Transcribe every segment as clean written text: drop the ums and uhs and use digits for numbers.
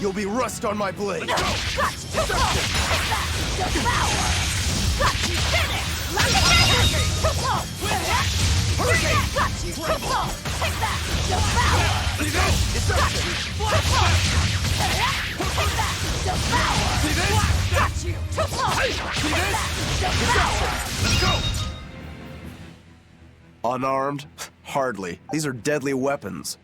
You'll be rust on my blade. Got you. Devour. Got you. Finish. Hurricane. Got you. Take that. Devour. Got you. Take that. Devour. Got you. Take that. Devour. Let's go. Unarmed? Hardly. These are deadly weapons.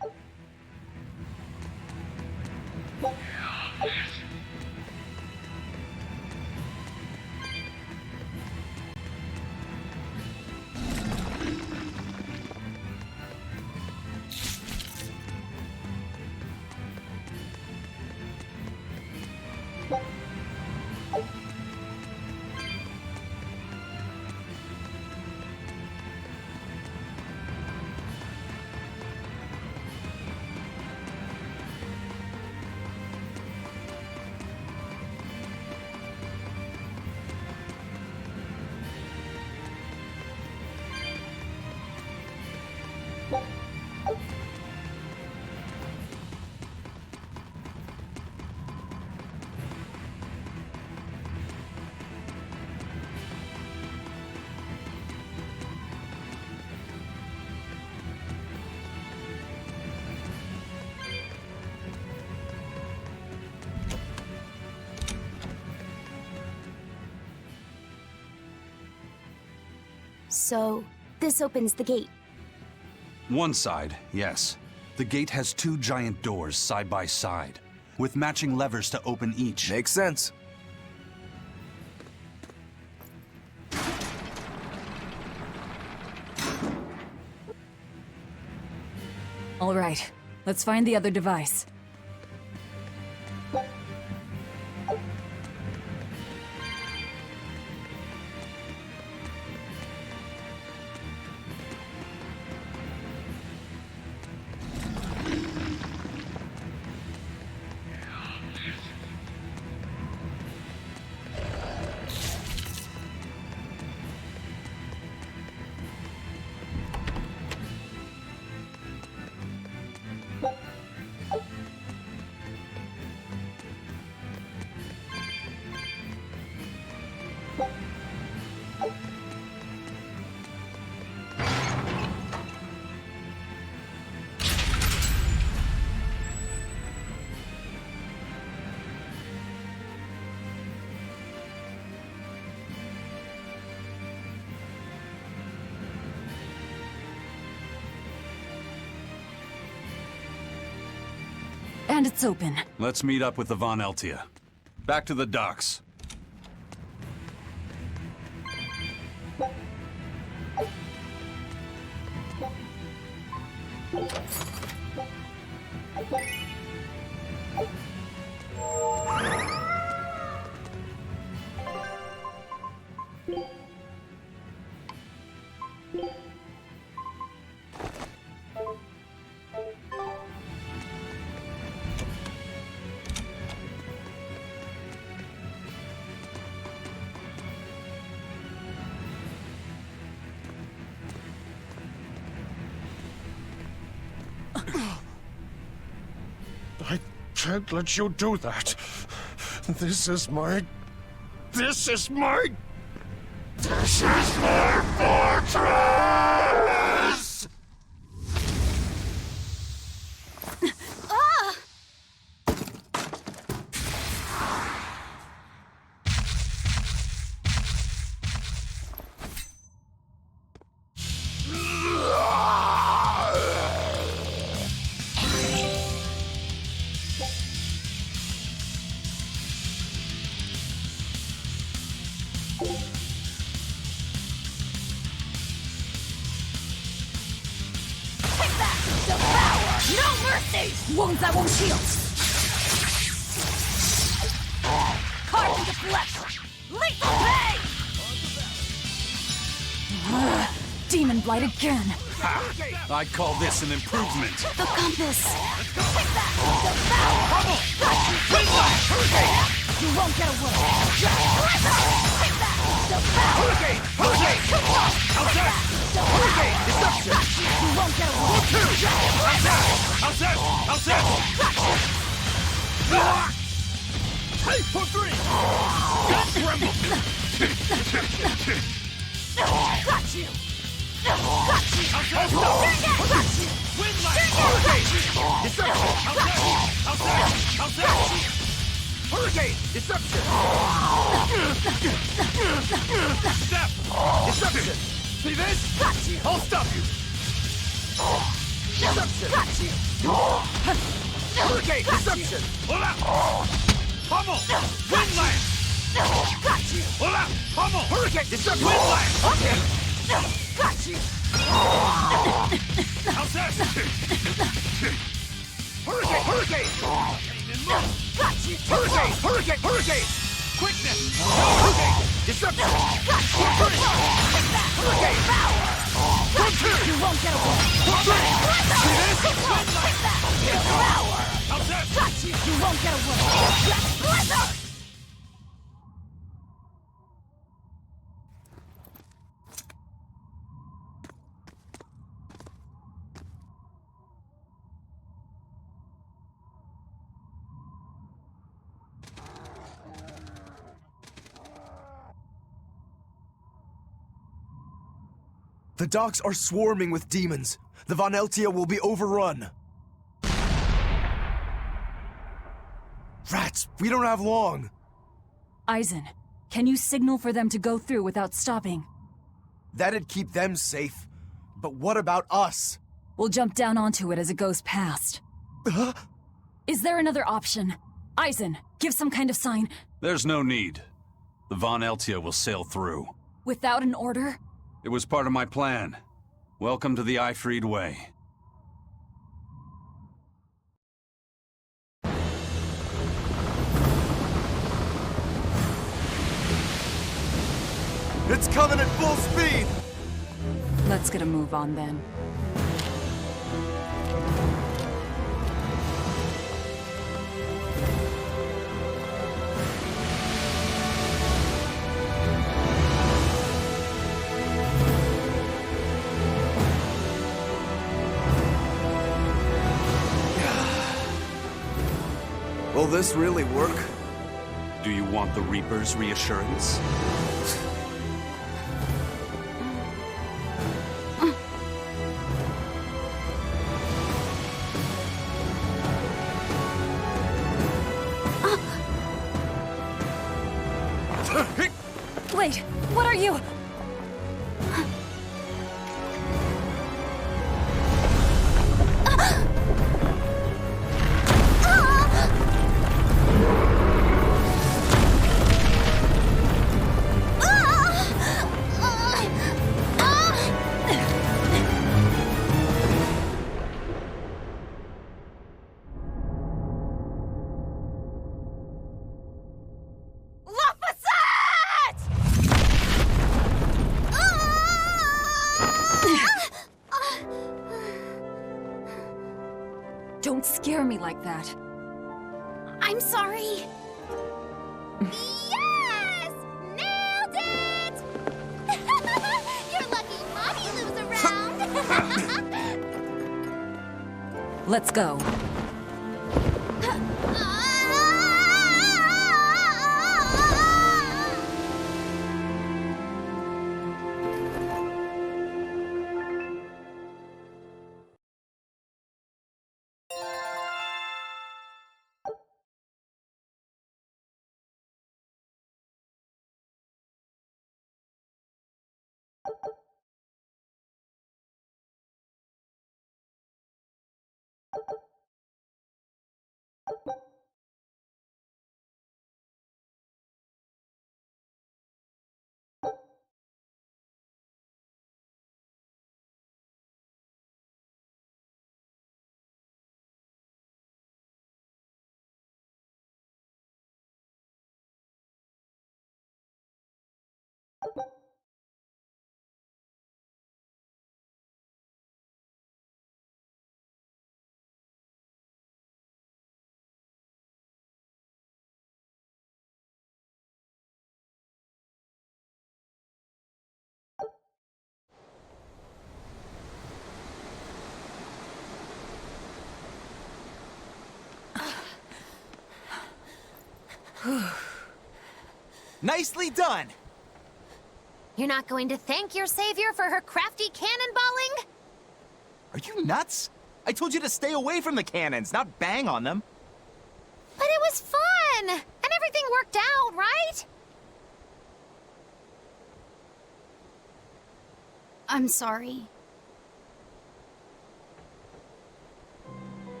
So, this opens the gate. One side, yes. The gate has two giant doors side by side, with matching levers to open each. Makes sense. All right, let's find the other device. And it's open. Let's meet up with the Von Eltia. Back to the docks. I can't let you do that. This is my fortress! Wounds that won't heal! Carved into flesh! Lethal pain! Demon blight again! Ha! I call this an improvement. The compass! Take that! Devour! Got you! You won't get away! Take that! Devour! You won't get away! Got you! Hey, for three! Tremble! Got you! Got you! Got you! Wind light! Hurricane! Deception! Hurricane! Deception! Step! Deception! See this? Got you! I'll stop you! Deception! Got you! Hurricane! Deception! Hola! Pummel! Wind light! Got you! Hola! Pummel! Hurricane! Deception! Wind light! Okay! Got you! How's that? Hurricane! Hurricane! Got you! Hurricane! Hurricane! Hurricane! Quickness! Hurricane! Deception! Got you! Hurricane! Frontier! You won't get away! See this? Take that! Devour! How's that? Got you! You won't get away! Yes, Blizzard! The docks are swarming with demons. The Von Eltia will be overrun. Rats, we don't have long. Eisen, can you signal for them to go through without stopping? That'd keep them safe. But what about us? We'll jump down onto it as it goes past. Is there another option? Eisen, give some kind of sign. There's no need. The Von Eltia will sail through. Without an order? It was part of my plan. Welcome to the Eifried Way. It's coming at full speed! Let's get a move on then. Will this really work? Do you want the Reaper's reassurance? Wait, what are you? Don't scare me like that. I'm sorry. Yes! Nailed it! You're lucky Mommy Lou's around! Let's go. Nicely done! You're not going to thank your savior for her crafty cannonballing? Are you nuts? I told you to stay away from the cannons, not bang on them. But it was fun! And everything worked out, right? I'm sorry.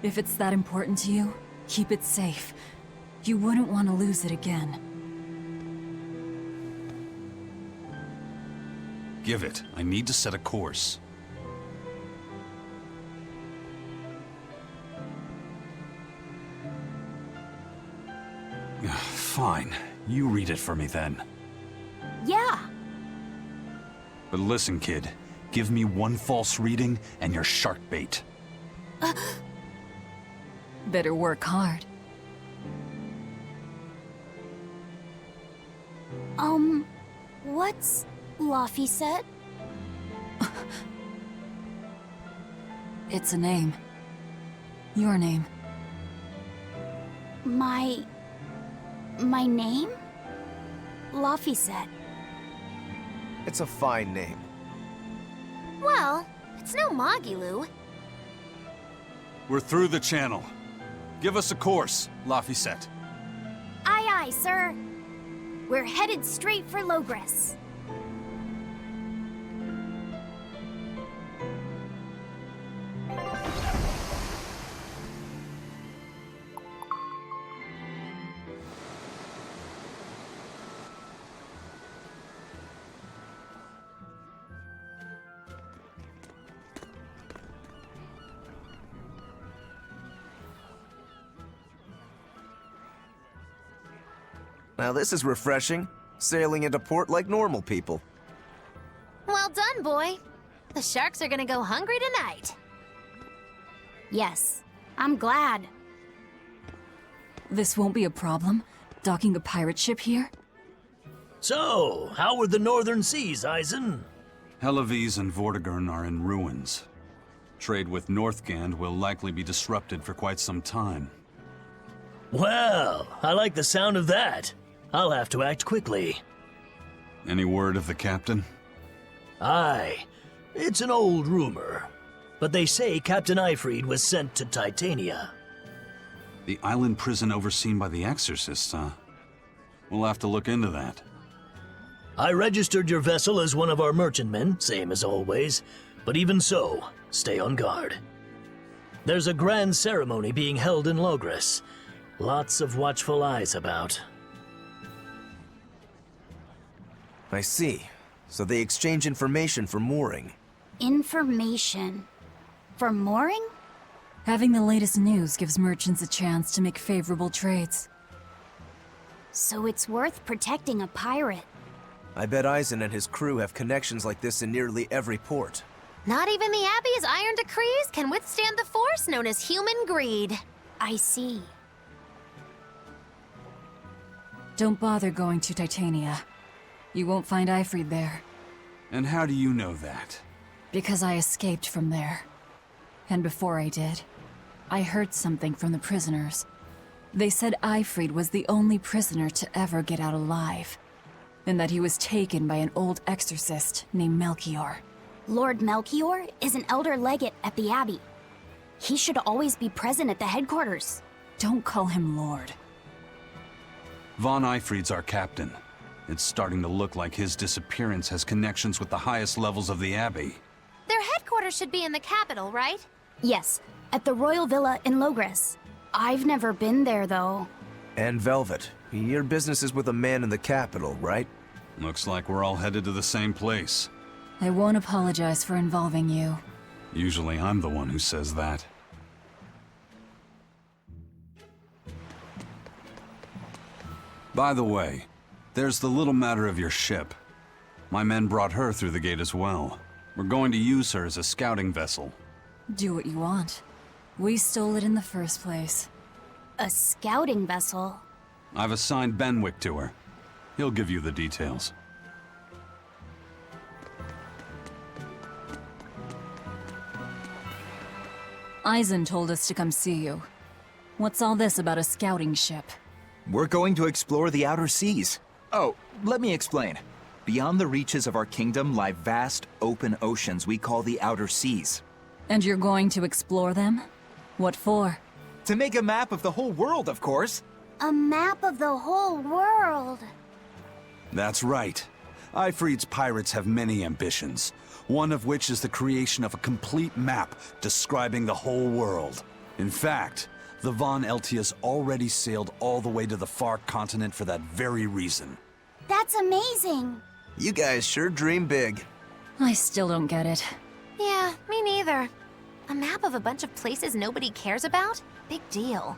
If it's that important to you, keep it safe. You wouldn't want to lose it again. Give it. I need to set a course. Fine. You read it for me then. Yeah. But listen, kid. Give me one false reading and you're shark bait. Better work hard. What's Laffy said? It's a name. Your name. My name? Laffy said. It's a fine name. Well, it's no Madжилу. We're through the channel. Give us a course, Laffy. Aye, aye, sir. We're headed straight for Logres. Now this is refreshing. Sailing into port like normal people. Well done, boy. The sharks are gonna go hungry tonight. Yes, I'm glad. This won't be a problem, docking a pirate ship here? So, how were the northern seas, Eisen? Helavis and Vortigern are in ruins. Trade with Northgand will likely be disrupted for quite some time. Well, I like the sound of that. I'll have to act quickly. Any word of the captain? Aye. It's an old rumor. But they say Captain Ifrid was sent to Titania. The island prison overseen by the exorcists, huh? We'll have to look into that. I registered your vessel as one of our merchantmen, same as always. But even so, stay on guard. There's a grand ceremony being held in Logres. Lots of watchful eyes about. I see. So they exchange information for mooring. Information. For mooring? Having the latest news gives merchants a chance to make favorable trades. So it's worth protecting a pirate. I bet Eisen and his crew have connections like this in nearly every port. Not even the Abbey's iron decrees can withstand the force known as human greed. I see. Don't bother going to Titania. You won't find Ifrid there. And how do you know that? Because I escaped from there. And before I did, I heard something from the prisoners. They said Ifrid was the only prisoner to ever get out alive, and that he was taken by an old exorcist named Melchior. Lord Melchior is an elder legate at the Abbey. He should always be present at the headquarters. Don't call him Lord. Von Ifrid's our captain. It's starting to look like his disappearance has connections with the highest levels of the Abbey. Their headquarters should be in the capital, right? Yes, at the Royal Villa in Logres. I've never been there, though. And Velvet. Your business is with a man in the capital, right? Looks like we're all headed to the same place. I won't apologize for involving you. Usually I'm the one who says that. By the way, there's the little matter of your ship. My men brought her through the gate as well. We're going to use her as a scouting vessel. Do what you want. We stole it in the first place. A scouting vessel. I've assigned Benwick to her. He'll give you the details. Eisen told us to come see you. What's all this about a scouting ship? We're going to explore the outer seas. Oh, let me explain. Beyond the reaches of our kingdom lie vast, open oceans we call the outer seas. And you're going to explore them? What for? To make a map of the whole world, of course. A map of the whole world. That's right. Ifrit's pirates have many ambitions, one of which is the creation of a complete map describing the whole world. In fact, the Von Eltias already sailed all the way to the far continent for that very reason. That's amazing. You guys sure dream big. I still don't get it. Yeah, me neither. A map of a bunch of places nobody cares about? Big deal.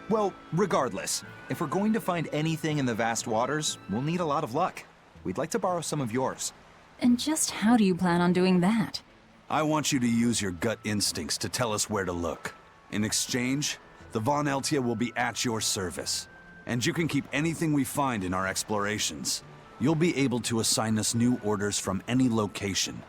Well, regardless, if we're going to find anything in the vast waters, we'll need a lot of luck. We'd like to borrow some of yours. And just how do you plan on doing that? I want you to use your gut instincts to tell us where to look. In exchange, the Von Eltia will be at your service. And you can keep anything we find in our explorations. You'll be able to assign us new orders from any location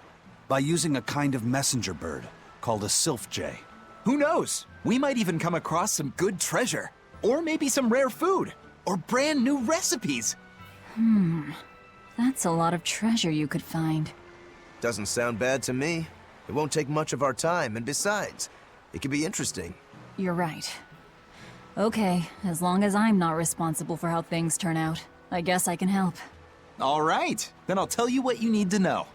by using a kind of messenger bird called a sylph jay. Who knows? We might even come across some good treasure. Or maybe some rare food. Or brand new recipes. That's a lot of treasure you could find. Doesn't sound bad to me. It won't take much of our time, and besides, it could be interesting. You're right. Okay, as long as I'm not responsible for how things turn out, I guess I can help. All right, then I'll tell you what you need to know.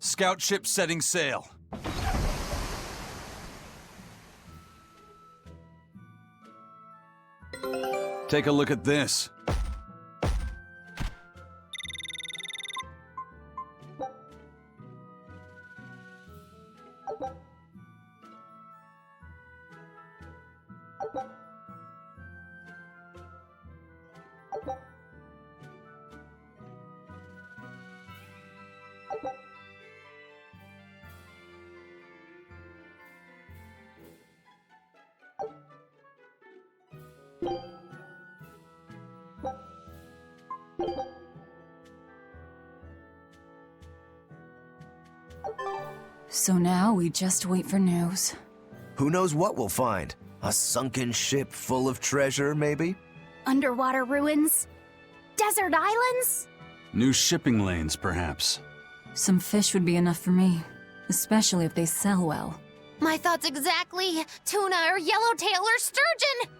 Scout ship setting sail. Take a look at this. So now we just wait for news. Who knows what we'll find? A sunken ship full of treasure, maybe? Underwater ruins? Desert islands? New shipping lanes, perhaps. Some fish would be enough for me, especially if they sell well. My thoughts exactly. Tuna or yellowtail or sturgeon.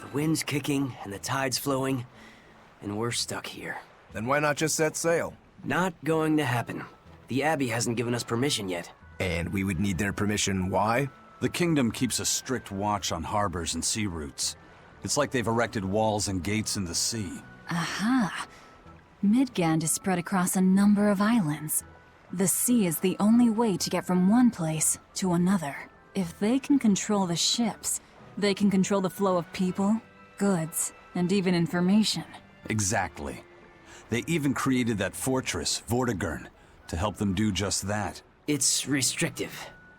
The wind's kicking and the tide's flowing. and we're stuck here. Then why not just set sail? Not going to happen. The Abbey hasn't given us permission yet. And we would need their permission, why? The kingdom keeps a strict watch on harbors and sea routes. It's like they've erected walls and gates in the sea. Aha! Midgand is spread across a number of islands. The sea is the only way to get from one place to another. If they can control the ships, they can control the flow of people, goods, and even information. Exactly. They even created that fortress, Vortigern, to help them do just that. It's restrictive,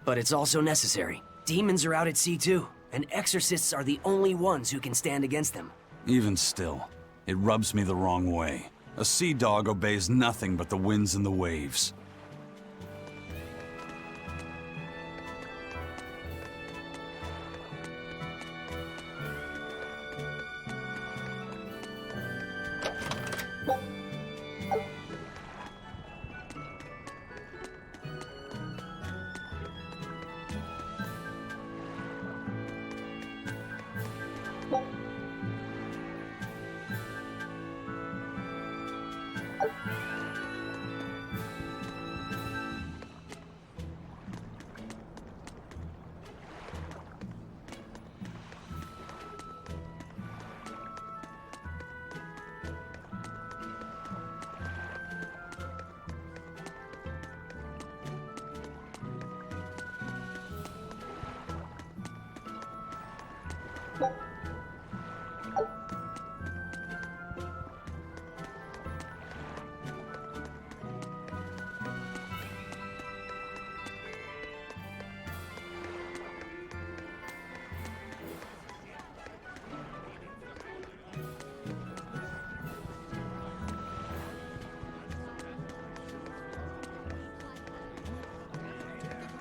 but it's also necessary. Demons are out at sea too, and exorcists are the only ones who can stand against them. Even still, it rubs me the wrong way. A sea dog obeys nothing but the winds and the waves.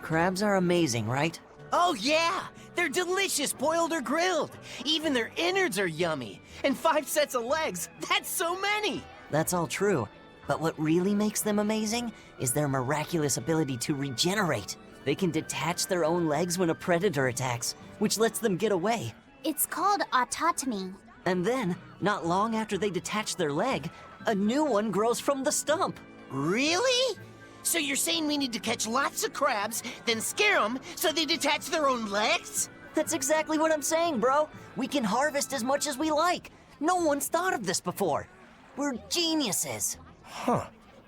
Crabs are amazing, right? Oh yeah! They're delicious, boiled or grilled. Even their innards are yummy. And 5 sets of legs, that's so many! That's all true. But what really makes them amazing is their miraculous ability to regenerate. They can detach their own legs when a predator attacks, which lets them get away. It's called autotomy. And then, not long after they detach their leg, a new one grows from the stump. Really? So you're saying we need to catch lots of crabs, then scare them so they detach their own legs? That's exactly what I'm saying, bro. We can harvest as much as we like. No one's thought of this before. We're geniuses. Huh.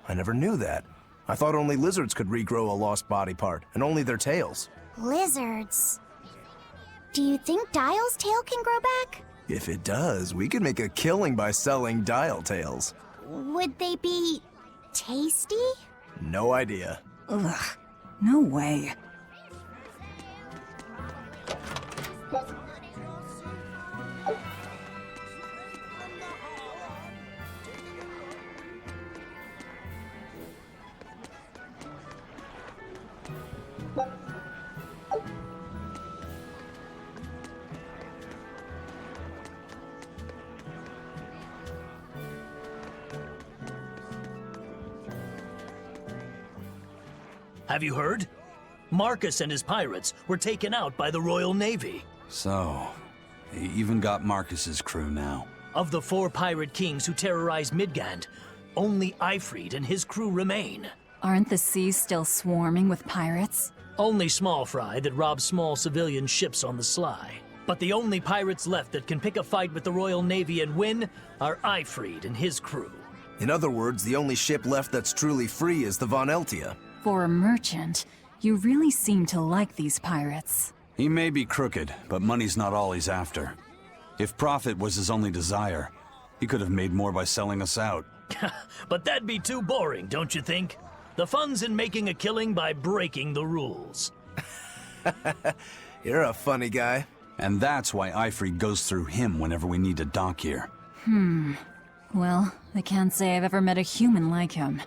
I never knew that. I thought only lizards could regrow a lost body part, and only their tails. Lizards. Do you think Dial's tail can grow back? If it does, we could make a killing by selling dial tails. Would they be tasty? No idea. Ugh, no way. Have you heard? Marcus and his pirates were taken out by the Royal Navy. So, they even got Marcus's crew now. Of the 4 pirate kings who terrorized Midgand, only Ifrid and his crew remain. Aren't the seas still swarming with pirates? Only small fry that rob small civilian ships on the sly. But the only pirates left that can pick a fight with the Royal Navy and win are Ifrid and his crew. In other words, the only ship left that's truly free is the Von Eltia. For a merchant, you really seem to like these pirates. He may be crooked, but money's not all he's after. If profit was his only desire, he could have made more by selling us out. But that'd be too boring, don't you think? The fun's in making a killing by breaking the rules. You're a funny guy. And that's why Ifrid goes through him whenever we need to dock here. Well, I can't say I've ever met a human like him.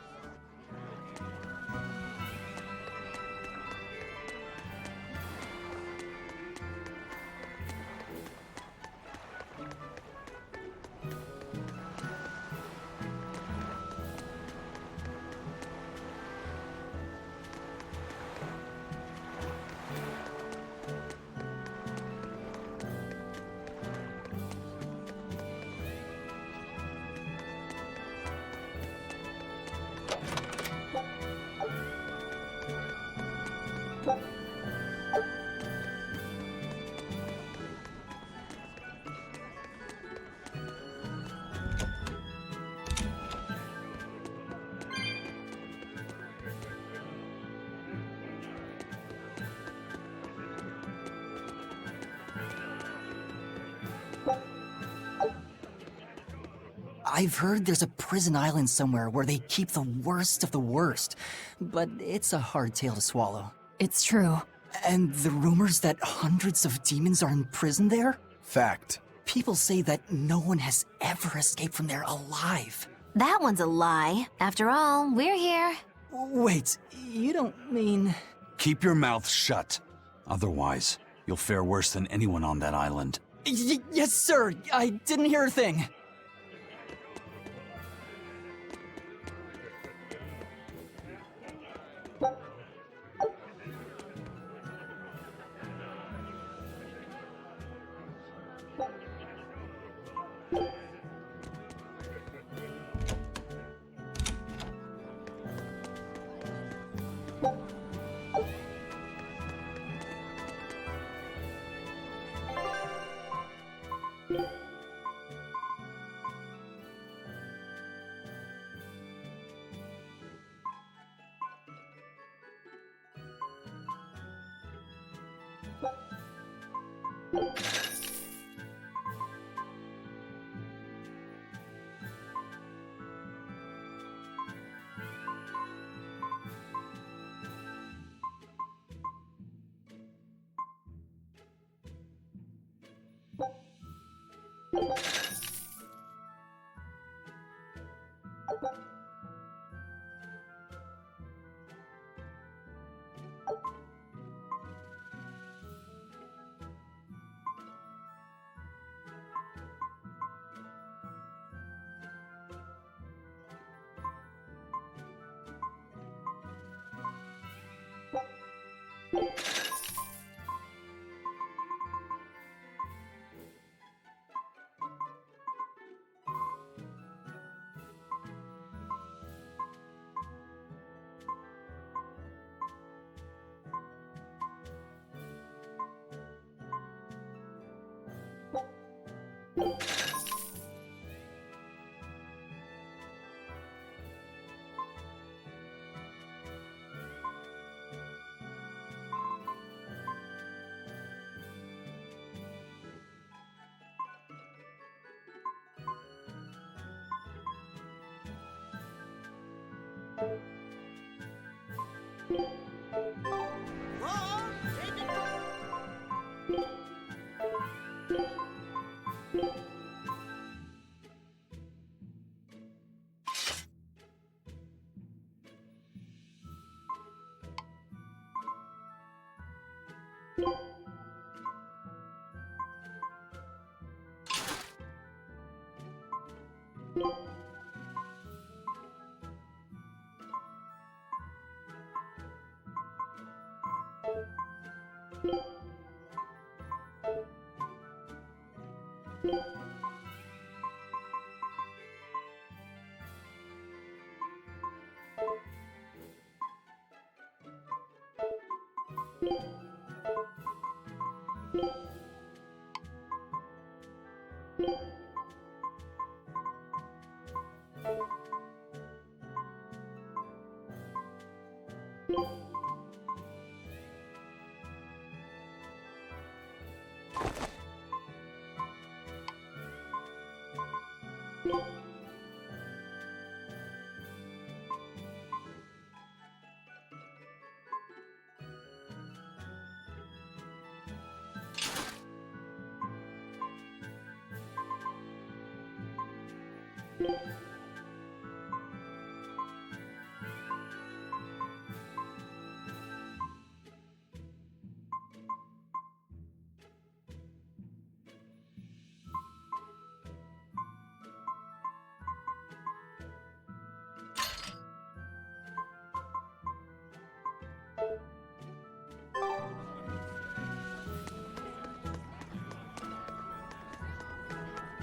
I've heard there's a prison island somewhere where they keep the worst of the worst, but it's a hard tale to swallow. It's true. And the rumors that hundreds of demons are imprisoned there? Fact. People say that no one has ever escaped from there alive. That one's a lie. After all, we're here. Wait, you don't mean... Keep your mouth shut. Otherwise, you'll fare worse than anyone on that island. Yes, sir. I didn't hear a thing.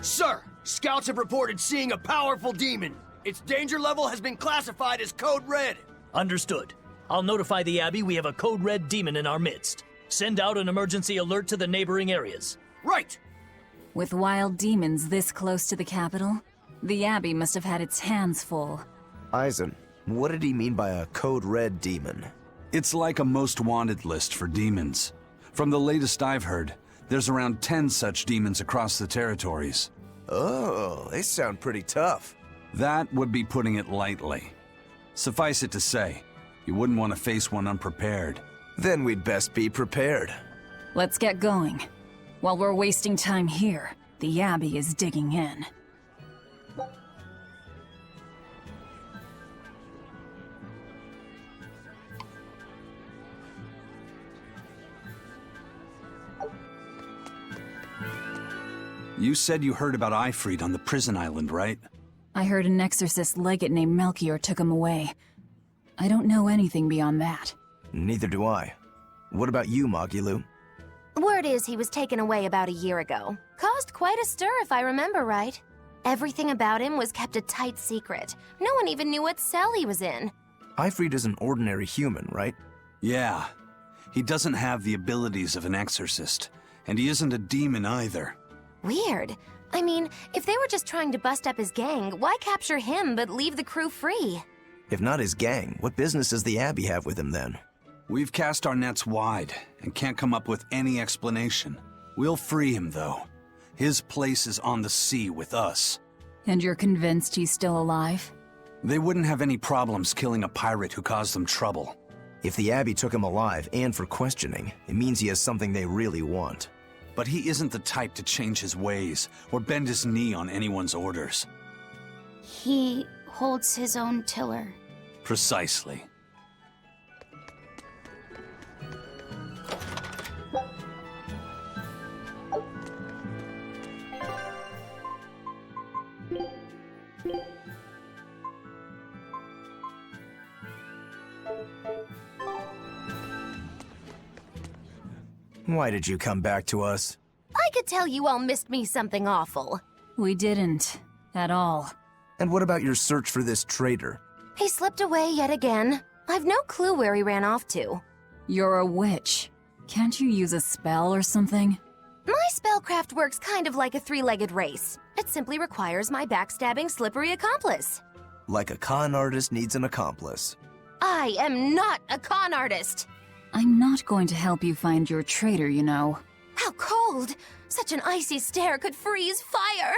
Sir, scouts have reported seeing a powerful demon. Its danger level has been classified as Code Red. Understood. I'll notify the Abbey we have a code red demon in our midst. Send out an emergency alert to the neighboring areas. Right! With wild demons this close to the capital, the Abbey must have had its hands full. Eisen, what did he mean by a code red demon? It's like a most wanted list for demons. From the latest I've heard, there's around 10 such demons across the territories. Oh, they sound pretty tough. That would be putting it lightly. Suffice it to say, you wouldn't want to face one unprepared. Then we'd best be prepared. Let's get going. While we're wasting time here, the Abbey is digging in. You said you heard about Ifrit on the prison island, right? I heard an exorcist legate named Melchior took him away. I don't know anything beyond that. Neither do I. What about you, Madжилу? Word is he was taken away about a year ago. Caused quite a stir, if I remember right. Everything about him was kept a tight secret. No one even knew what cell he was in. Ifrit is an ordinary human, right? Yeah. He doesn't have the abilities of an exorcist, and he isn't a demon either. Weird. I mean, if they were just trying to bust up his gang, why capture him but leave the crew free? If not his gang, what business does the Abbey have with him then? We've cast our nets wide and can't come up with any explanation. We'll free him, though. His place is on the sea with us. And you're convinced he's still alive? They wouldn't have any problems killing a pirate who caused them trouble. If the Abbey took him alive and for questioning, it means he has something they really want. But he isn't the type to change his ways or bend his knee on anyone's orders. He holds his own tiller. Precisely. Why did you come back to us? I could tell you all missed me something awful. We didn't. At all. And what about your search for this traitor? He slipped away yet again. I've no clue where he ran off to. You're a witch. Can't you use a spell or something? My spellcraft works kind of like a three-legged race. It simply requires my backstabbing, slippery accomplice. Like a con artist needs an accomplice. I am not a con artist! I'm not going to help you find your traitor, you know. How cold! Such an icy stare could freeze fire!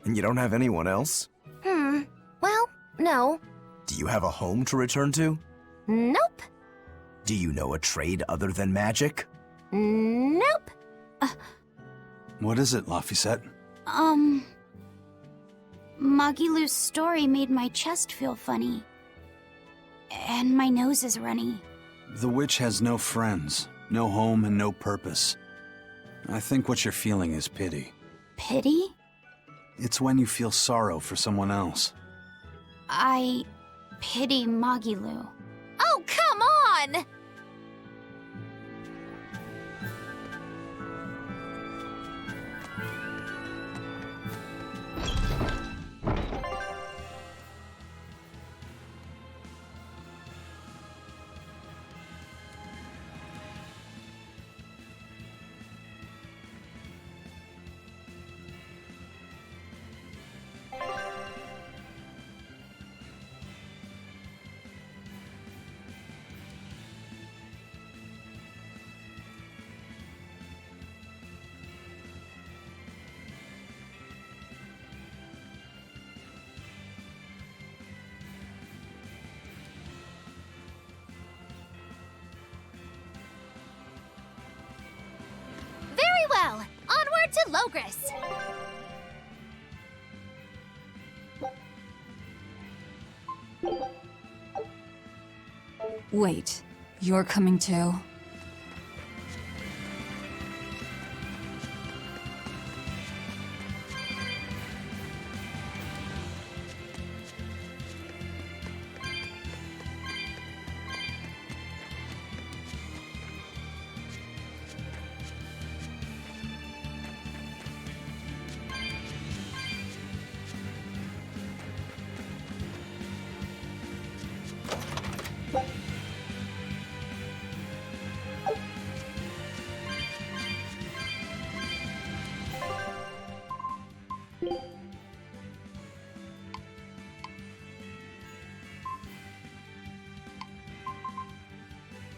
And you don't have anyone else? Well, no. Do you have a home to return to? Nope. Do you know a trade other than magic? Nope. What is it, Laphicet? Madjilu's story made my chest feel funny. And my nose is runny. The witch has no friends, no home, and no purpose. I think what you're feeling is pity. Pity? It's when you feel sorrow for someone else. I pity Madjilu. Oh, come on! Well, onward to Logris! Wait, you're coming too?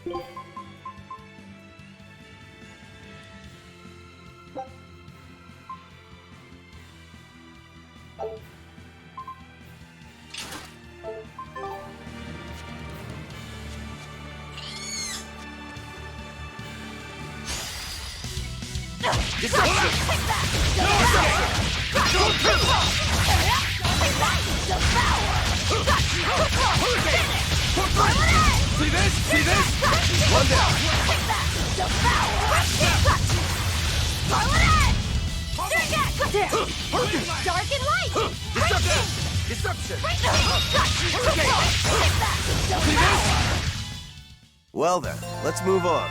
See this? See this? One down. Dark and light! Deception! Deception! Well then, let's move on.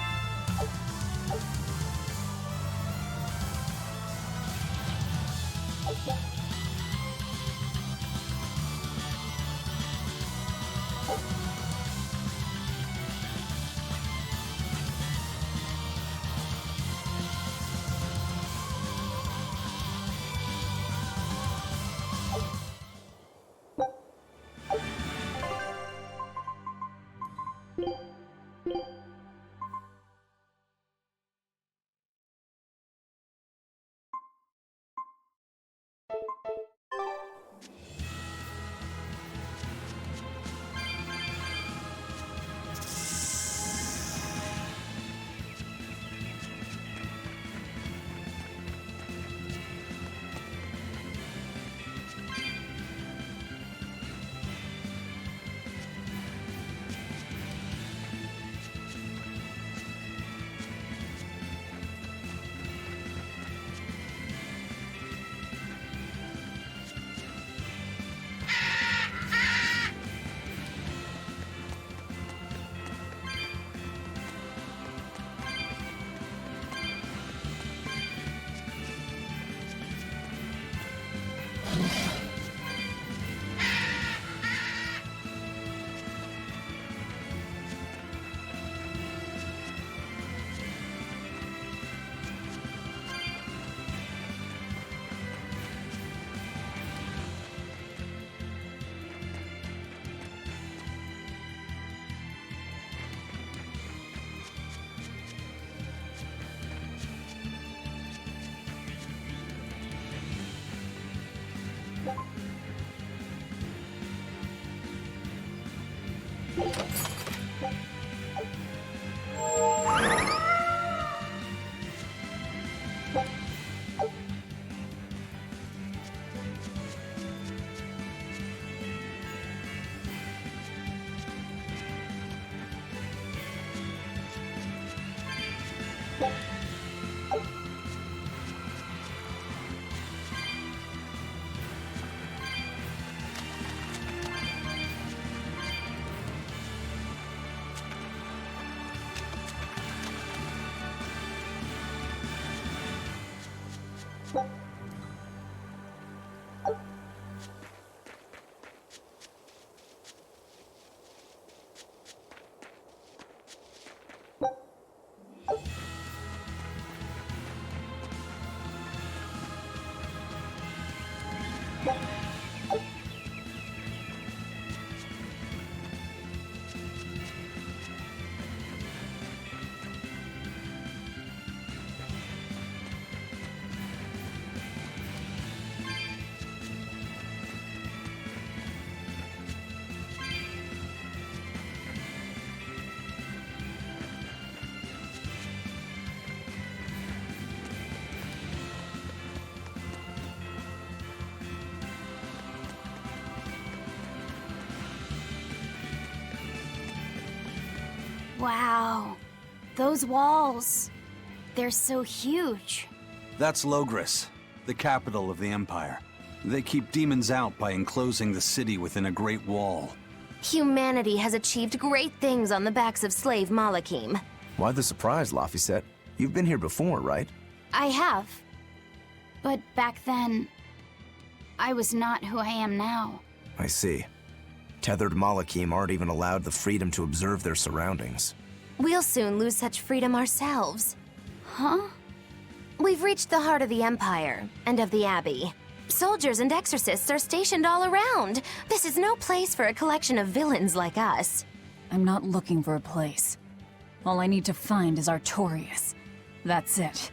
Wow. Those walls. They're so huge. That's Logris, the capital of the Empire. They keep demons out by enclosing the city within a great wall. Humanity has achieved great things on the backs of slave Malakim. Why the surprise, Laphicet? You've been here before, right? I have. But back then, I was not who I am now. I see. Tethered Malakim aren't even allowed the freedom to observe their surroundings. We'll soon lose such freedom ourselves. Huh? We've reached the heart of the Empire, and of the Abbey. Soldiers and exorcists are stationed all around. This is no place for a collection of villains like us. I'm not looking for a place. All I need to find is Artorias. That's it.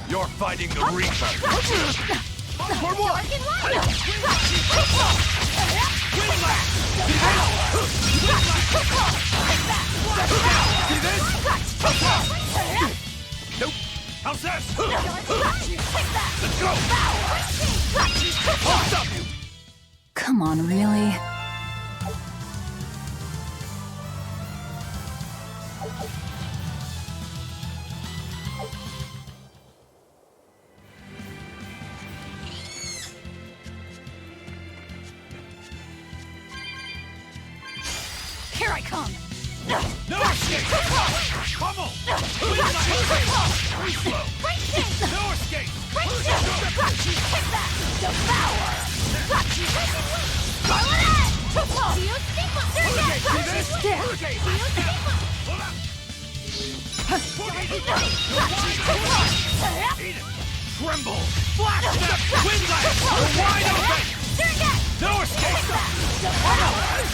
You're fighting the Reaper! For what? See this? Nope! How's this? Let's go! I'll stop you! Come on, really? Here I come! No escape! Pummel! Free flow! No escape! Tremble! Flash step! Wind lash! We're wide open! No escape!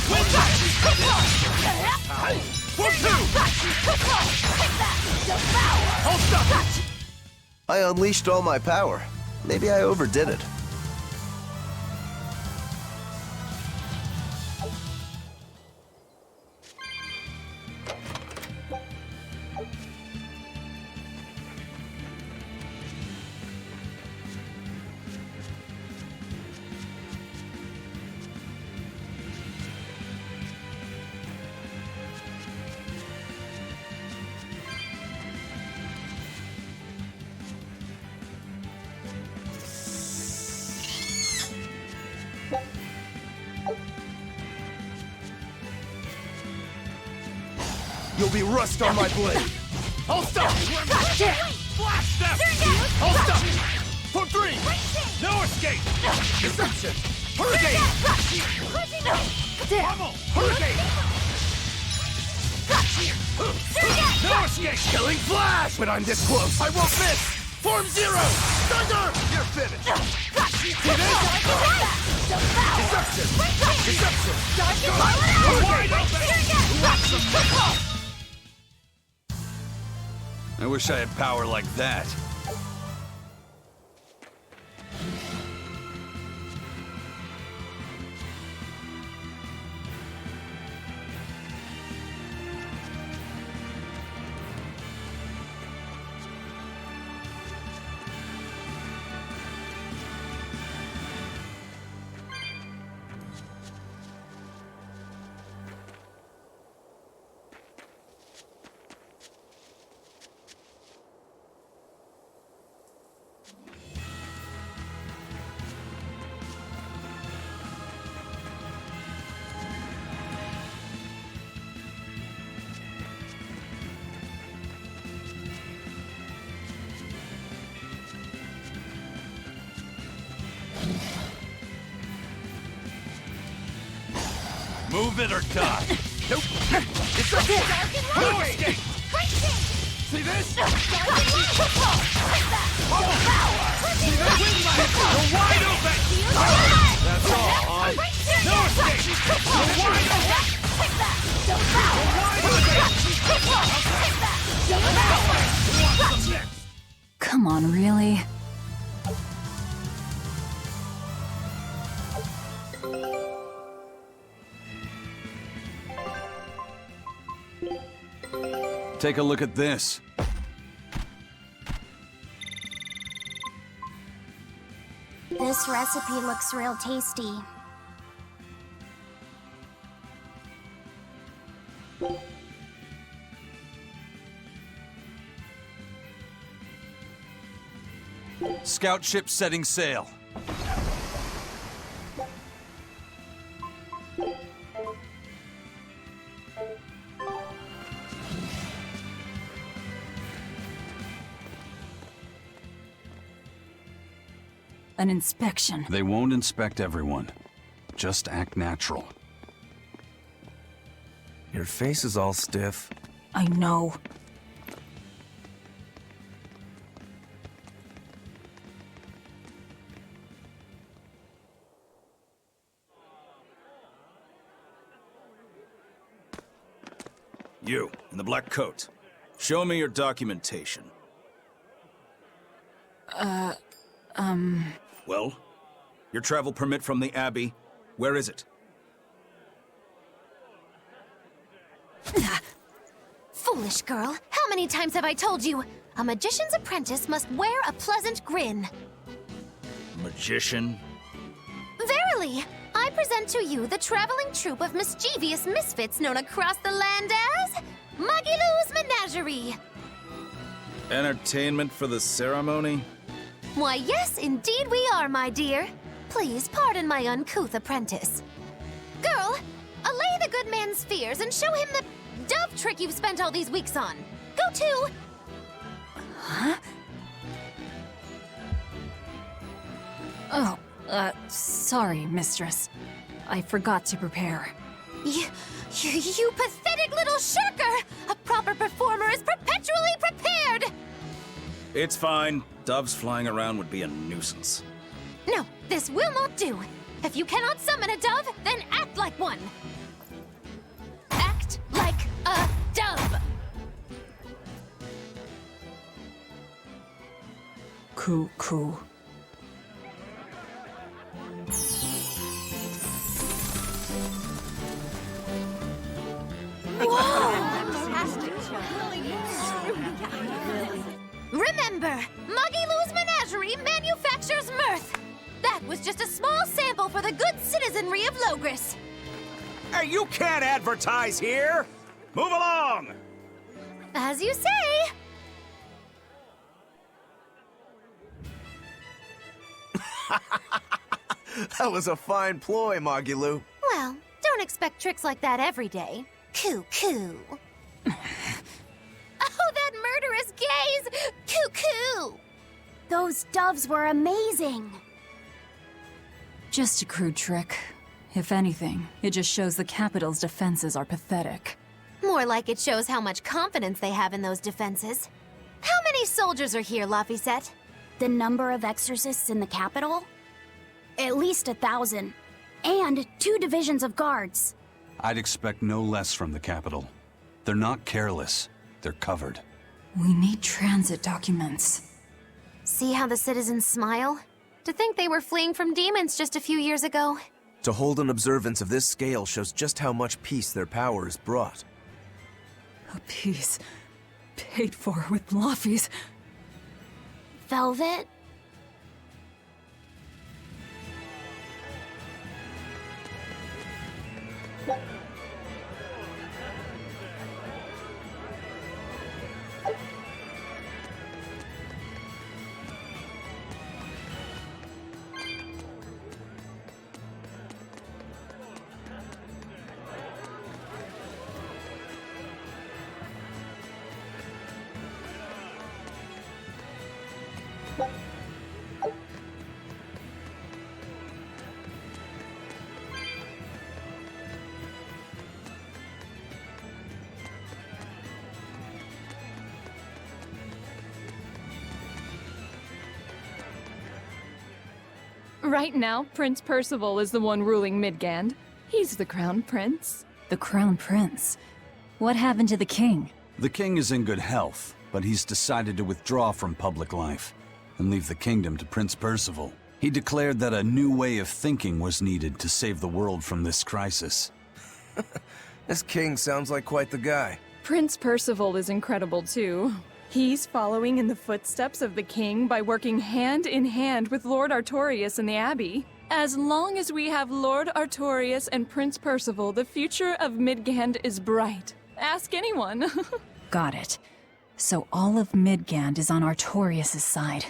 Wind lash! For two! Hold stop! I unleashed all my power. Maybe I overdid it. You'll be rust on my blade. Hold stop! Flash step! Hold stop! For three! No escape! Deception! Hurricane! Pummel! Hurricane! No escape! Killing flash! But I'm this close. I won't miss! Form zero! Thunder! You're finished! See this? Deception! Deception! Hurricane! I wish I had power like that. Move it or die. Nope. It's up here. No escape. See this? See this? You're wide open. That's all, huh? No escape. You're wide open. You're wide open. Come on, really? Take a look at this. This recipe looks real tasty. Scout ship setting sail. An inspection. They won't inspect everyone. Just act natural. Your face is all stiff. I know. You, in the black coat. Show me your documentation. Well? Your travel permit from the Abbey, where is it? Foolish girl, how many times have I told you? A magician's apprentice must wear a pleasant grin. Magician? Verily, I present to you the traveling troupe of mischievous misfits known across the land as Magilu's Menagerie. Entertainment for the ceremony? Why, yes, indeed we are, my dear. Please pardon my uncouth apprentice. Girl, allay the good man's fears and show him the dove trick you've spent all these weeks on. Go to... Huh? Oh, sorry, mistress. I forgot to prepare. You pathetic little shirker! A proper performer is perpetually prepared! It's fine. Doves flying around would be a nuisance. No, this will not do. If you cannot summon a dove, then act like one. Act like a dove. Coo. Remember, Magilu's Menagerie manufactures mirth. That was just a small sample for the good citizenry of Logris. Hey, you can't advertise here! Move along! As you say. That was a fine ploy, Magilu. Well, don't expect tricks like that every day. Coo. Oh, that murderous gaze! Coo. Those doves were amazing. Just a crude trick. If anything, it just shows the capital's defenses are pathetic. More like it shows how much confidence they have in those defenses. How many soldiers are here, Laphicet? The number of exorcists in the capital? At least 1,000. And 2 divisions of guards. I'd expect no less from the capital. They're not careless. They're covered. We need transit documents. See how the citizens smile? To think they were fleeing from demons just a few years ago. To hold an observance of this scale shows just how much peace their power has brought. A piece paid for with Laffy's. Velvet? Right now, Prince Percival is the one ruling Midgand. He's the crown prince. The crown prince? What happened to the king? The king is in good health, but he's decided to withdraw from public life and leave the kingdom to Prince Percival. He declared that a new way of thinking was needed to save the world from this crisis. This king sounds like quite the guy. Prince Percival is incredible too. He's following in the footsteps of the king by working hand in hand with Lord Artorias and the Abbey. As long as we have Lord Artorias and Prince Percival, the future of Midgand is bright. Ask anyone. Got it. So all of Midgand is on Artorias' side.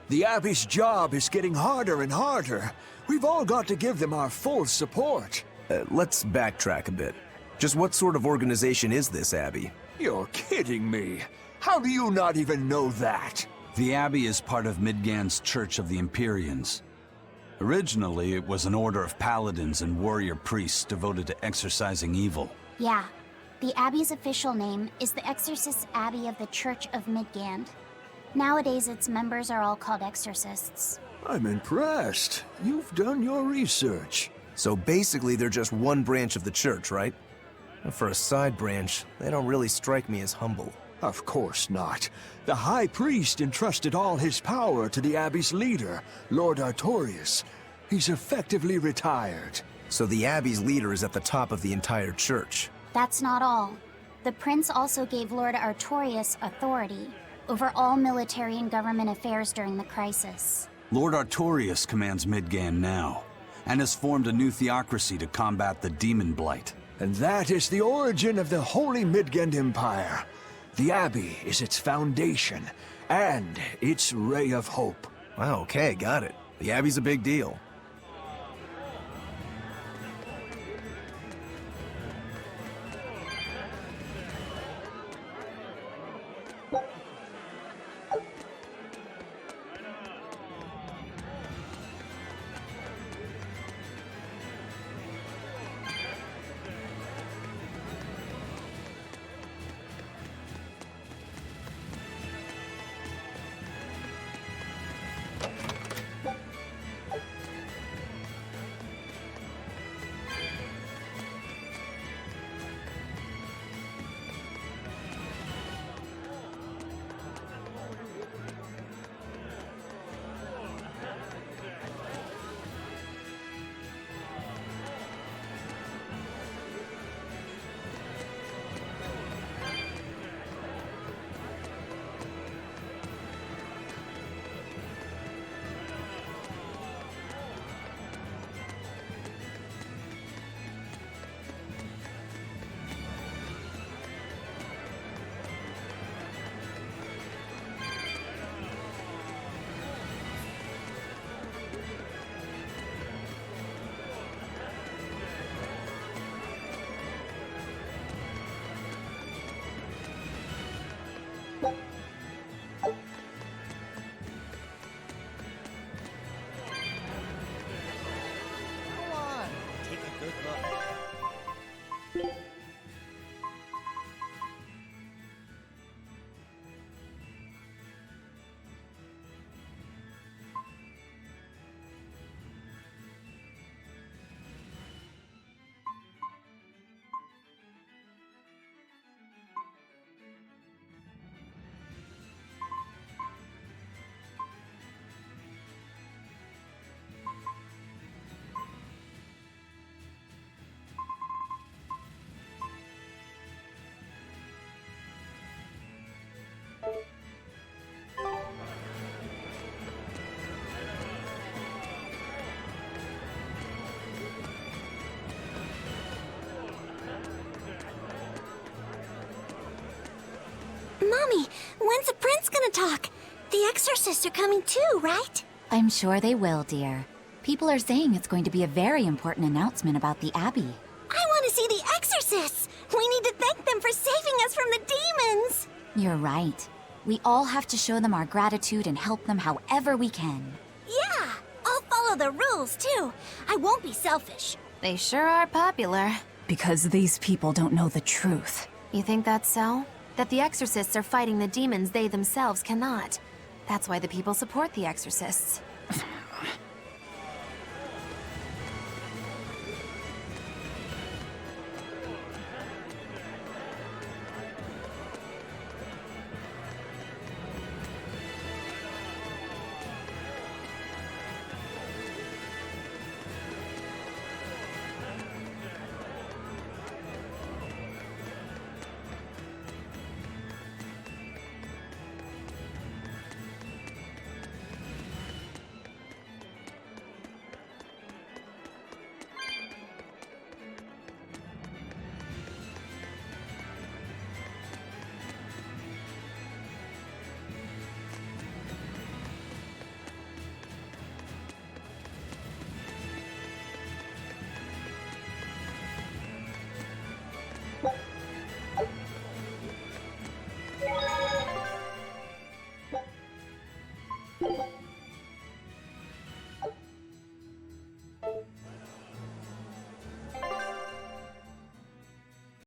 The Abbey's job is getting harder and harder. We've all got to give them our full support. Let's backtrack a bit. Just what sort of organization is this Abbey? You're kidding me. How do you not even know that? The Abbey is part of Midgand's Church of the Empyreans. Originally, it was an order of paladins and warrior priests devoted to exorcising evil. Yeah. The Abbey's official name is the Exorcist Abbey of the Church of Midgand. Nowadays, its members are all called exorcists. I'm impressed. You've done your research. So basically, they're just one branch of the church, right? For a side branch, they don't really strike me as humble. Of course not. The High Priest entrusted all his power to the Abbey's leader, Lord Artorias. He's effectively retired. So the Abbey's leader is at the top of the entire church. That's not all. The prince also gave Lord Artorias authority over all military and government affairs during the crisis. Lord Artorias commands Midgand now, and has formed a new theocracy to combat the demon blight. And that is the origin of the Holy Midgand Empire. The Abbey is its foundation, and its ray of hope. Wow, okay, got it. The Abbey's a big deal. Mommy, when's the prince gonna talk? The exorcists are coming too, right? I'm sure they will, dear. People are saying it's going to be a very important announcement about the Abbey. I want to see the exorcists! We need to thank them for saving us from the demons! You're right. We all have to show them our gratitude and help them however we can. Yeah! I'll follow the rules, too. I won't be selfish. They sure are popular. Because these people don't know the truth. You think that's so? That the exorcists are fighting the demons they themselves cannot. That's why the people support the exorcists.